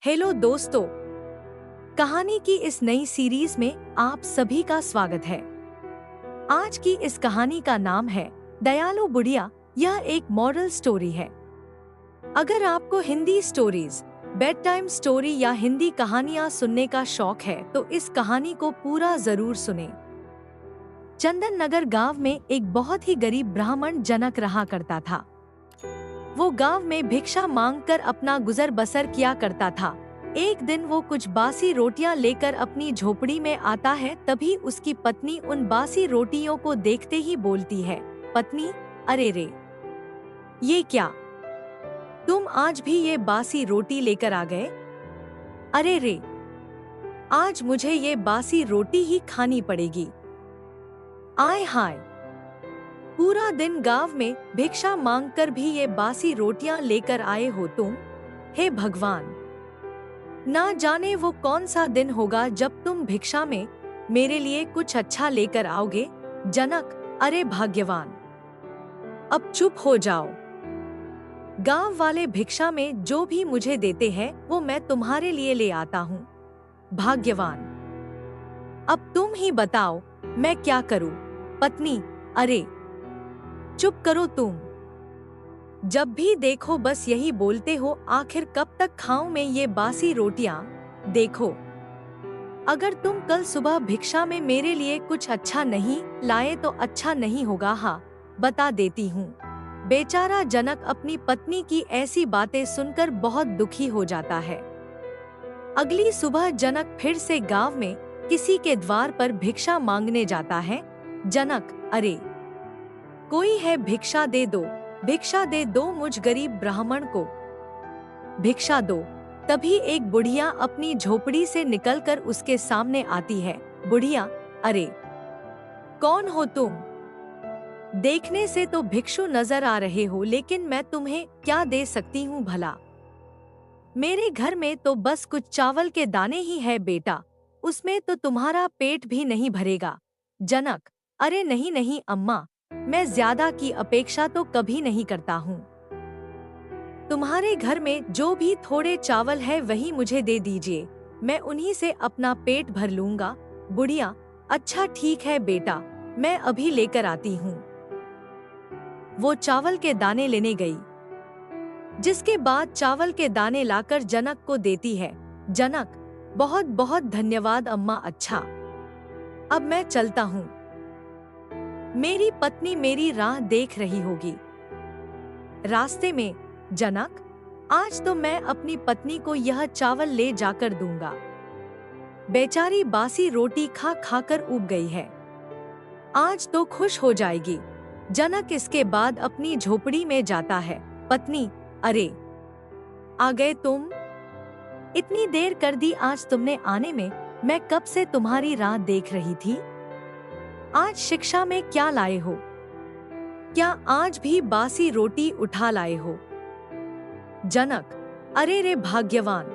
Hello दोस्तों, कहानी की इस नई सीरीज में आप सभी का स्वागत है। आज की इस कहानी का नाम है दयालु बुढ़िया। यह एक मॉरल स्टोरी है। अगर आपको Hindi stories, bed time story या हिंदी कहानियां सुनने का शौक है तो इस कहानी को पूरा जरूर सुने। चंदन नगर गांव में एक बहुत ही गरीब ब्राह्मण जनक रहा करता था। वो गांव में भिक्षा मांगकर अपना गुजर बसर किया करता था। एक दिन वो कुछ बासी रोटियां लेकर अपनी झोपड़ी में आता है। तभी उसकी पत्नी उन बासी रोटियों को देखते ही बोलती है, पत्नी, अरे रे, ये क्या, तुम आज भी ये बासी रोटी लेकर आ गए? अरे रे, आज मुझे ये बासी रोटी ही खानी पड़ेगी। आय हाय, पूरा दिन गांव में भिक्षा मांगकर भी ये बासी रोटियां लेकर आए हो तुम। हे भगवान, ना जाने वो कौन सा दिन होगा जब तुम भिक्षा में मेरे लिए कुछ अच्छा लेकर आओगे। जनक, अरे भाग्यवान, अब चुप हो जाओ। गांव वाले भिक्षा में जो भी मुझे देते हैं वो मैं तुम्हारे लिए ले आता हूँ। भाग्यवान, अब तुम ही बताओ मैं क्या करूँ। पत्नी, अरे चुप करो तुम, जब भी देखो बस यही बोलते हो। आखिर कब तक खाऊं मैं ये बासी रोटियां? देखो, अगर तुम कल सुबह भिक्षा में मेरे लिए कुछ अच्छा नहीं लाए तो अच्छा नहीं होगा। हाँ, बता देती हूँ। बेचारा जनक अपनी पत्नी की ऐसी बातें सुनकर बहुत दुखी हो जाता है। अगली सुबह जनक फिर से गांव में किसी के द्वार पर भिक्षा मांगने जाता है। जनक, अरे कोई है, भिक्षा दे दो, भिक्षा दे दो, मुझ गरीब ब्राह्मण को भिक्षा दो। तभी एक बुढ़िया अपनी झोपड़ी से निकलकर उसके सामने आती है। बुढ़िया, अरे कौन हो तुम? देखने से तो भिक्षु नजर आ रहे हो, लेकिन मैं तुम्हें क्या दे सकती हूँ भला? मेरे घर में तो बस कुछ चावल के दाने ही है बेटा, उसमें तो तुम्हारा पेट भी नहीं भरेगा। जनक, अरे नहीं नहीं अम्मा, मैं ज्यादा की अपेक्षा तो कभी नहीं करता हूँ। तुम्हारे घर में जो भी थोड़े चावल है वही मुझे दे दीजिए, मैं उन्हीं से अपना पेट भर लूंगा। बुढ़िया, अच्छा ठीक है बेटा, मैं अभी लेकर आती हूँ। वो चावल के दाने लेने गई, जिसके बाद चावल के दाने लाकर जनक को देती है। जनक, बहुत बहुत धन्यवाद अम्मा, अच्छा अब मैं चलता हूँ। मेरी पत्नी मेरी राह देख रही होगी। रास्ते में, जनक, आज तो मैं अपनी पत्नी को यह चावल ले जाकर दूंगा। बेचारी बासी रोटी खा खाकर ऊब गई है, आज तो खुश हो जाएगी। जनक इसके बाद अपनी झोपड़ी में जाता है। पत्नी, अरे आ गए तुम? इतनी देर कर दी आज तुमने आने में, मैं कब से तुम्हारी राह देख रही थी। आज शिक्षा में क्या लाए हो? क्या आज भी बासी रोटी उठा लाए हो? जनक, अरे रे भाग्यवान,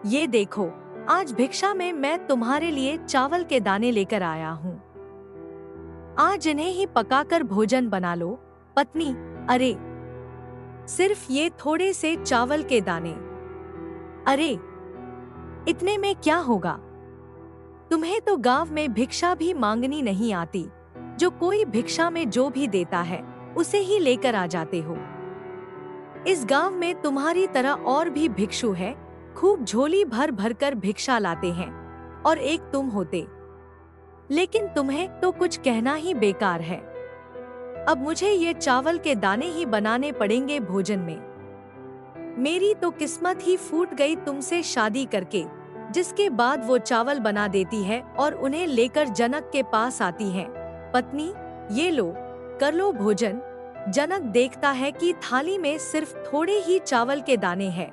ये देखो, आज भिक्षा में मैं तुम्हारे लिए चावल के दाने लेकर आया हूँ। आज इन्हें ही पकाकर भोजन बना लो। पत्नी, अरे सिर्फ ये थोड़े से चावल के दाने, अरे इतने में क्या होगा? तुम्हें तो गांव में भिक्षा भी मांगनी नहीं आती, जो कोई भिक्षा में जो भी देता है उसे ही लेकर आ जाते हो। इस गांव में तुम्हारी तरह और भी भिक्षु है, खूब झोली भर भर कर भिक्षा लाते हैं, और एक तुम होते, लेकिन तुम्हें तो कुछ कहना ही बेकार है। अब मुझे ये चावल के दाने ही बनाने पड़ेंगे भोजन में। मेरी तो किस्मत ही फूट गई तुमसे शादी करके। जिसके बाद वो चावल बना देती है और उन्हें लेकर जनक के पास आती है। पत्नी, ये लो, कर लो भोजन। जनक देखता है कि थाली में सिर्फ थोड़े ही चावल के दाने हैं।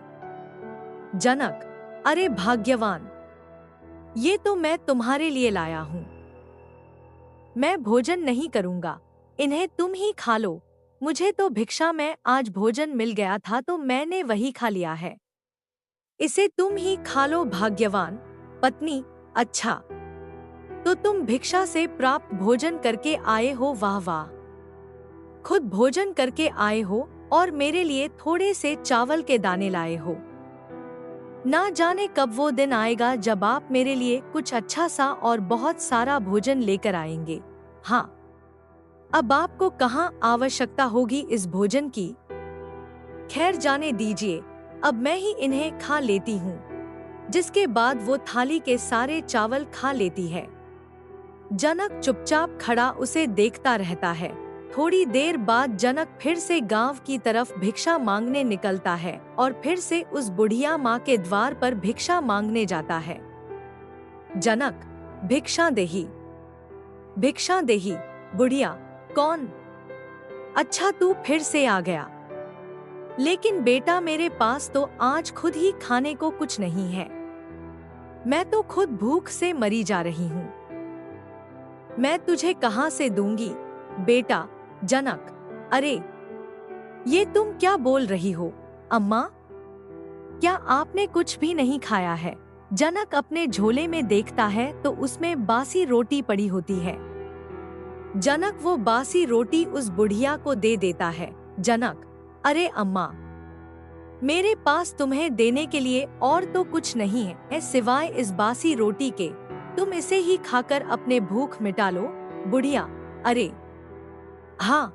जनक, अरे भाग्यवान, ये तो मैं तुम्हारे लिए लाया हूँ। मैं भोजन नहीं करूँगा, इन्हें तुम ही खा लो। मुझे तो भिक्षा में आज भोजन मिल गया था तो मैंने वही खा लिया है, इसे तुम ही खा लो भाग्यवान। पत्नी, अच्छा, तो तुम भिक्षा से प्राप्त भोजन करके आए हो? वाह वाह, खुद भोजन करके आए हो और मेरे लिए थोड़े से चावल के दाने लाए हो। ना जाने कब वो दिन आएगा जब आप मेरे लिए कुछ अच्छा सा और बहुत सारा भोजन लेकर आएंगे। हाँ, अब आपको कहाँ आवश्यकता होगी इस भोजन की। खैर जाने दीजिए, अब मैं ही इन्हें खा लेती हूँ। जिसके बाद वो थाली के सारे चावल खा लेती है। जनक चुपचाप खड़ा उसे देखता रहता है। थोड़ी देर बाद जनक फिर से गांव की तरफ भिक्षा मांगने निकलता है और फिर से उस बुढ़िया माँ के द्वार पर भिक्षा मांगने जाता है। जनक, भिक्षा देही, भिक्षा देही। बुढ़िया, कौन? अच्छा, तू फिर से आ गया। लेकिन बेटा, मेरे पास तो आज खुद ही खाने को कुछ नहीं है। मैं तो खुद भूख से मरी जा रही हूँ। मैं तुझे कहाँ से दूंगी बेटा? जनक, अरे ये तुम क्या बोल रही हो अम्मा? क्या आपने कुछ भी नहीं खाया है? जनक अपने झोले में देखता है तो उसमें बासी रोटी पड़ी होती है। जनक वो बासी रोटी उस बुढ़िया को दे देता है। जनक, अरे अम्मा, मेरे पास तुम्हें देने के लिए और तो कुछ नहीं है सिवाय इस बासी रोटी के। तुम इसे ही खाकर अपने भूख मिटा लो। बुढ़िया, अरे हाँ,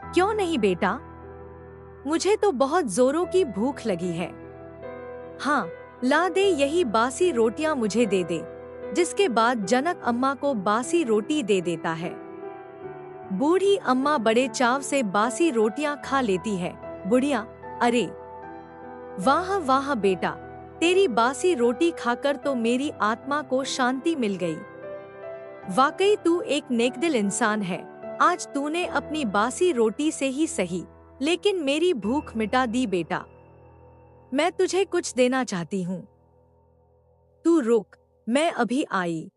क्यों नहीं बेटा, मुझे तो बहुत जोरों की भूख लगी है। हाँ, ला दे, यही बासी रोटियां मुझे दे दे। जिसके बाद जनक अम्मा को बासी रोटी दे देता है। बूढ़ी अम्मा बड़े चाव से बासी रोटियां खा लेती है। बुढ़िया, अरे वाह वाह बेटा, तेरी बासी रोटी खाकर तो मेरी आत्मा को शांति मिल गई। वाकई तू एक नेकदिल इंसान है। आज तूने अपनी बासी रोटी से ही सही, लेकिन मेरी भूख मिटा दी बेटा। मैं तुझे कुछ देना चाहती हूँ। तू रुक, मैं अभी आई।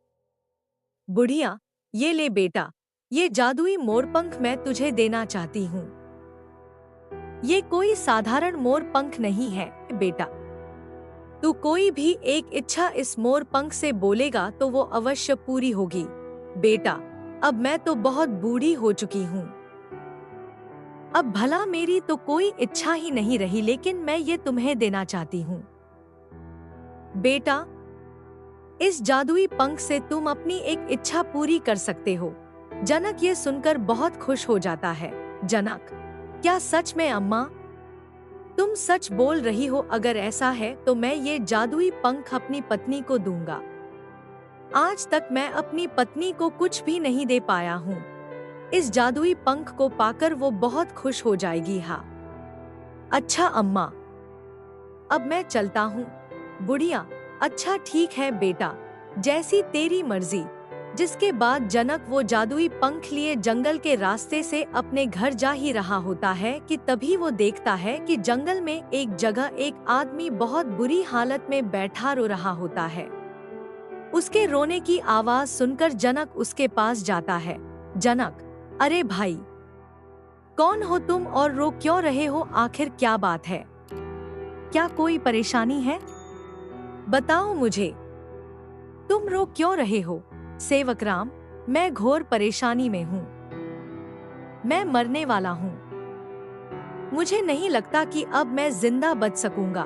बुढ़िया, ये ले बेटा, ये जादुई मोरपंख मैं तुझे देना चाहती हूँ। ये कोई साधारण मोरपंख नहीं है बेटा। तू कोई भी एक इच्छा इस मोरपंख से बोलेगा तो वो अवश्य पूरी होगी। बेटा, अब मैं तो बहुत बूढ़ी हो चुकी हूँ। अब भला मेरी तो कोई इच्छा ही नहीं रही, लेकिन मैं ये तुम्हें देना चाहती हूँ। बेटा, इस जादुई पंख से तुम अपनी एक इच्छा पूरी कर सकते हो। जनक ये सुनकर बहुत खुश हो जाता है। जनक, क्या सच में अम्मा? तुम सच बोल रही हो? अगर ऐसा है तो मैं ये जादुई पंख अपनी पत्नी को दूंगा। आज तक मैं अपनी पत्नी को कुछ भी नहीं दे पाया हूँ। इस जादुई पंख को पाकर वो बहुत खुश हो जाएगी। हाँ, अच्छा अम्मा, अब मैं चलता हूँ। बुढ़िया, अच्छा ठीक है बेटा, जैसी तेरी मर्जी। जिसके बाद जनक वो जादुई पंख लिए जंगल के रास्ते से अपने घर जा ही रहा होता है कि तभी वो देखता है कि जंगल में एक जगह एक आदमी बहुत बुरी हालत में बैठा रो रहा होता है। उसके रोने की आवाज सुनकर जनक उसके पास जाता है। जनक, अरे भाई, कौन हो तुम और रो क्यों रहे हो? आखिर क्या बात है? क्या कोई परेशानी है? बताओ मुझे, तुम रो क्यों रहे हो? सेवकराम, मैं घोर परेशानी में हूँ। मैं मरने वाला हूँ। मुझे नहीं लगता कि अब मैं जिंदा बच सकूंगा।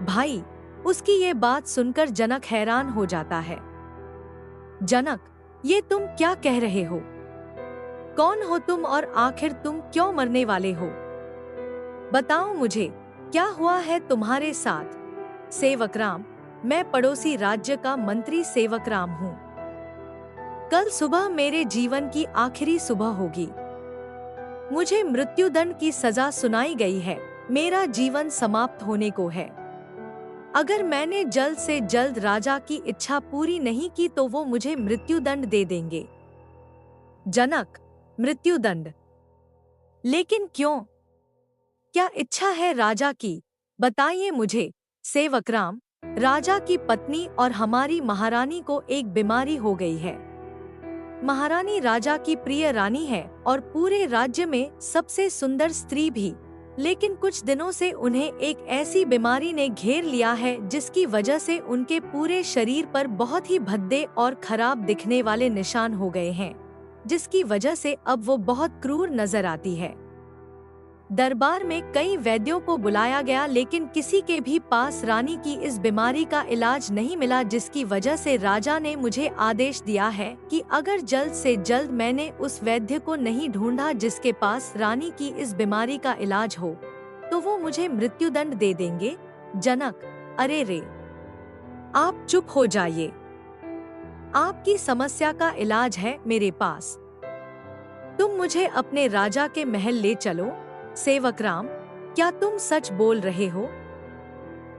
भाई, उसकी ये बात सुनकर जनक हैरान हो जाता है। जनक, ये तुम क्या कह रहे हो? कौन हो तुम और आखिर तुम क्यों मरने वाले हो? बताओ मुझे, क्या हुआ है तुम्हारे साथ? सेवकराम, मैं पड़ोसी राज्य का मंत्री सेवकराम हूँ। कल सुबह मेरे जीवन की आखिरी सुबह होगी। मुझे मृत्युदंड की सजा सुनाई गई है। मेरा जीवन समाप्त होने को है। अगर मैंने जल्द से जल्द राजा की इच्छा पूरी नहीं की तो वो मुझे मृत्युदंड दे देंगे। जनक, मृत्युदंड? लेकिन क्यों? क्या इच्छा है राजा की? बताइए मुझे। सेवकराम, राजा की पत्नी और हमारी महारानी को एक बीमारी हो गई है। महारानी राजा की प्रिय रानी है और पूरे राज्य में सबसे सुंदर स्त्री भी, लेकिन कुछ दिनों से उन्हें एक ऐसी बीमारी ने घेर लिया है जिसकी वजह से उनके पूरे शरीर पर बहुत ही भद्दे और खराब दिखने वाले निशान हो गए हैं, जिसकी वजह से अब वो बहुत क्रूर नजर आती है। दरबार में कई वैद्यों को बुलाया गया, लेकिन किसी के भी पास रानी की इस बीमारी का इलाज नहीं मिला, जिसकी वजह से राजा ने मुझे आदेश दिया है कि अगर जल्द से जल्द मैंने उस वैद्य को नहीं ढूंढा जिसके पास रानी की इस बीमारी का इलाज हो, तो वो मुझे मृत्युदंड दे देंगे। जनक: अरे रे, आप चुप हो जाइए। आपकी समस्या का इलाज है मेरे पास। तुम मुझे अपने राजा के महल ले चलो। सेवकराम: क्या तुम सच बोल रहे हो?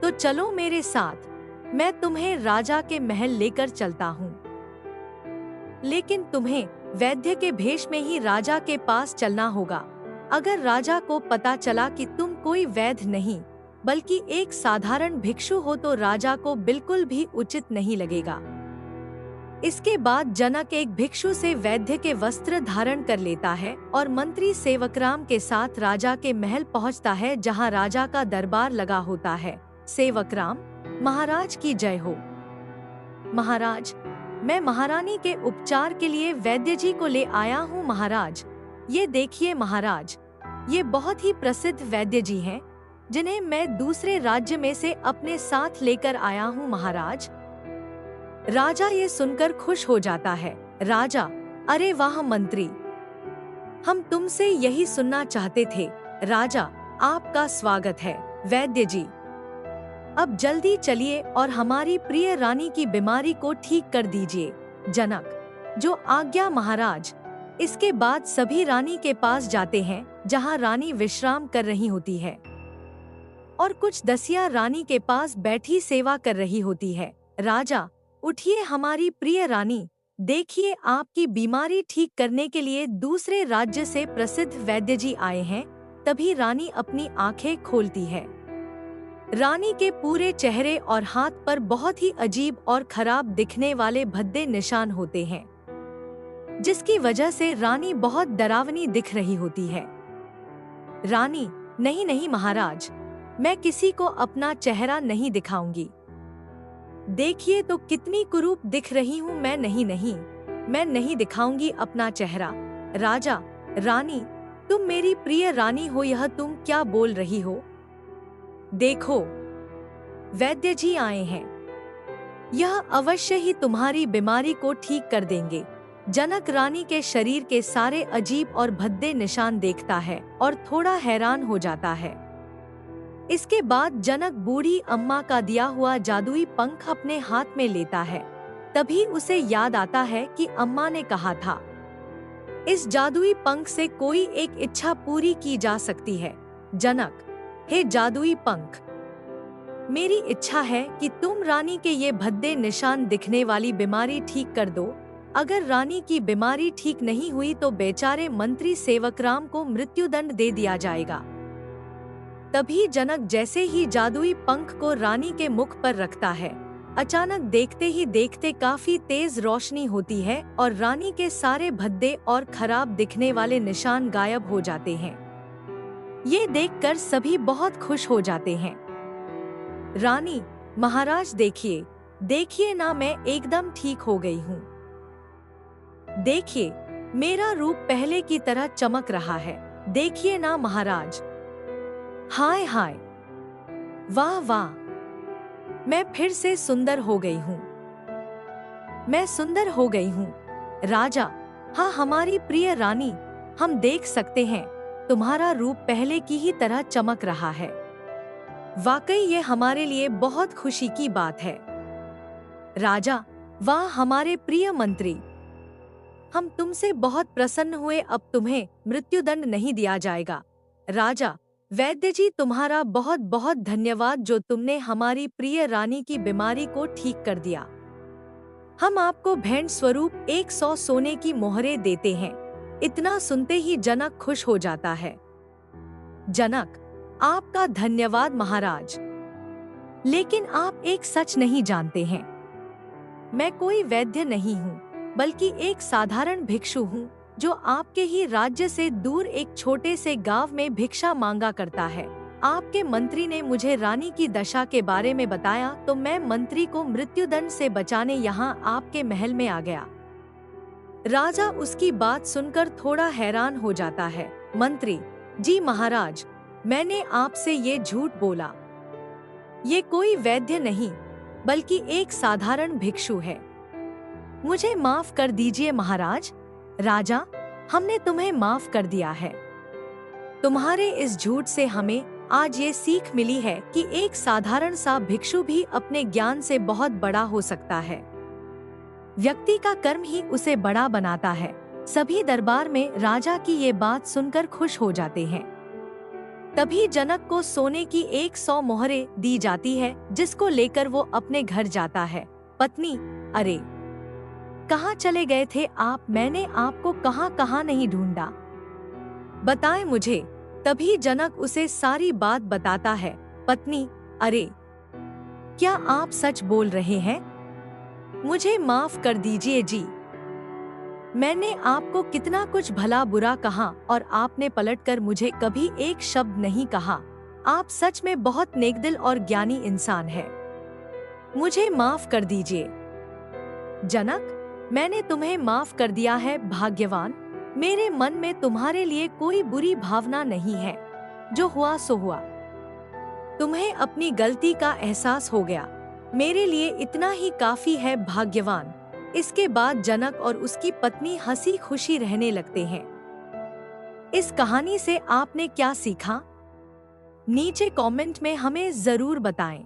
तो चलो मेरे साथ, मैं तुम्हें राजा के महल लेकर चलता हूँ। लेकिन तुम्हें वैद्य के भेष में ही राजा के पास चलना होगा। अगर राजा को पता चला कि तुम कोई वैद्य नहीं बल्कि एक साधारण भिक्षु हो तो राजा को बिल्कुल भी उचित नहीं लगेगा। इसके बाद जनक एक भिक्षु से वैद्य के वस्त्र धारण कर लेता है और मंत्री सेवकराम के साथ राजा के महल पहुंचता है, जहां राजा का दरबार लगा होता है। सेवकराम: महाराज की जय हो। महाराज, मैं महारानी के उपचार के लिए वैद्य जी को ले आया हूँ। महाराज, ये देखिए महाराज, ये बहुत ही प्रसिद्ध वैद्य जी हैं, जिन्हें मैं दूसरे राज्य में से अपने साथ लेकर आया हूँ। महाराज। राजा ये सुनकर खुश हो जाता है। राजा: अरे वाह मंत्री, हम तुमसे यही सुनना चाहते थे। राजा: आपका स्वागत है वैद्य जी। अब जल्दी चलिए और हमारी प्रिय रानी की बीमारी को ठीक कर दीजिए। जनक: जो आज्ञा महाराज। इसके बाद सभी रानी के पास जाते हैं, जहां रानी विश्राम कर रही होती है और कुछ दसिया रानी के पास बैठी सेवा कर रही होती है। राजा: उठिए हमारी प्रिय रानी, देखिए आपकी बीमारी ठीक करने के लिए दूसरे राज्य से प्रसिद्ध वैद्य जी आए हैं। तभी रानी अपनी आंखें खोलती है। रानी के पूरे चेहरे और हाथ पर बहुत ही अजीब और खराब दिखने वाले भद्दे निशान होते हैं, जिसकी वजह से रानी बहुत डरावनी दिख रही होती है। रानी: नहीं नहीं महाराज, मैं किसी को अपना चेहरा नहीं दिखाऊंगी। देखिए तो कितनी कुरूप दिख रही हूँ मैं। मैं नहीं दिखाऊंगी अपना चेहरा। राजा: रानी, तुम मेरी प्रिय रानी हो, यह तुम क्या बोल रही हो? देखो, वैद्य जी आए हैं, यह अवश्य ही तुम्हारी बीमारी को ठीक कर देंगे। जनक रानी के शरीर के सारे अजीब और भद्दे निशान देखता है और थोड़ा हैरान हो जाता है। इसके बाद जनक बूढ़ी अम्मा का दिया हुआ जादुई पंख अपने हाथ में लेता है। तभी उसे याद आता है कि अम्मा ने कहा था, इस जादुई पंख से कोई एक इच्छा पूरी की जा सकती है। जनक: हे जादुई पंख, मेरी इच्छा है कि तुम रानी के ये भद्दे निशान दिखने वाली बीमारी ठीक कर दो। अगर रानी की बीमारी ठीक नहीं हुई तो बेचारे मंत्री सेवकराम को मृत्युदंड दे दिया जाएगा। तभी जनक जैसे ही जादुई पंख को रानी के मुख पर रखता है, अचानक देखते ही देखते काफी तेज रोशनी होती है और रानी के सारे भद्दे और खराब दिखने वाले निशान गायब हो जाते हैं। ये देखकर सभी बहुत खुश हो जाते हैं। रानी: महाराज देखिए ना, मैं एकदम ठीक हो गई हूँ। देखिए, मेरा रूप पहले की तरह चमक रहा है। देखिए ना महाराज। हाय हाय, वाह वाह, मैं फिर से सुंदर हो गई हूँ। मैं सुंदर हो गई हूँ। राजा: हाँ हमारी प्रिय रानी, हम देख सकते हैं तुम्हारा रूप पहले की ही तरह चमक रहा है। वाकई ये हमारे लिए बहुत खुशी की बात है। राजा: वाह हमारे प्रिय मंत्री, हम तुमसे बहुत प्रसन्न हुए। अब तुम्हें मृत्युदंड नहीं दिया जाएगा। राजा: वैद्य जी, तुम्हारा बहुत बहुत धन्यवाद जो तुमने हमारी प्रिय रानी की बीमारी को ठीक कर दिया। हम आपको भेंट स्वरूप 100 सोने की मोहरें देते हैं। इतना सुनते ही जनक खुश हो जाता है। जनक: आपका धन्यवाद महाराज, लेकिन आप एक सच नहीं जानते हैं। मैं कोई वैद्य नहीं हूँ, बल्कि एक साधारण भिक्षु हूँ जो आपके ही राज्य से दूर एक छोटे से गांव में भिक्षा मांगा करता है। आपके मंत्री ने मुझे रानी की दशा के बारे में बताया तो मैं मंत्री को मृत्युदंड से बचाने यहाँ आपके महल में आ गया। राजा उसकी बात सुनकर थोड़ा हैरान हो जाता है। मंत्री: जी महाराज, मैंने आपसे ये झूठ बोला। ये कोई वैद्य नहीं, बल्कि एक साधारण भिक्षु है। मुझे माफ कर दीजिए महाराज। राजा, हमने तुम्हें माफ कर दिया है। तुम्हारे इस झूठ से हमें आज ये सीख मिली है कि एक साधारण सा भिक्षु भी अपने ज्ञान से बहुत बड़ा हो सकता है। व्यक्ति का कर्म ही उसे बड़ा बनाता है। सभी दरबार में राजा की ये बात सुनकर खुश हो जाते हैं। तभी जनक को सोने की 100 मोहरें दी जाती है, जिसको लेकर वो अपने घर जाता है। पत्नी, अरे कहाँ चले गए थे आप? मैंने आपको कहाँ कहाँ नहीं ढूंढा, बताएं मुझे। तभी जनक उसे सारी बात बताता है। पत्नी, अरे क्या आप सच बोल रहे हैं? मुझे माफ कर दीजिए जी। मैंने आपको कितना कुछ भला बुरा कहा और आपने पलटकर मुझे कभी एक शब्द नहीं कहा। आप सच में बहुत नेकदिल और ज्ञानी इंसान हैं। मुझे माफ कर दीजिए। जनक, मैंने तुम्हें माफ कर दिया है भाग्यवान। मेरे मन में तुम्हारे लिए कोई बुरी भावना नहीं है। जो हुआ सो हुआ। तुम्हें अपनी गलती का एहसास हो गया, मेरे लिए इतना ही काफी है भाग्यवान। इसके बाद जनक और उसकी पत्नी हंसी खुशी रहने लगते हैं। इस कहानी से आपने क्या सीखा? नीचे कमेंट में हमें जरूर बताएं।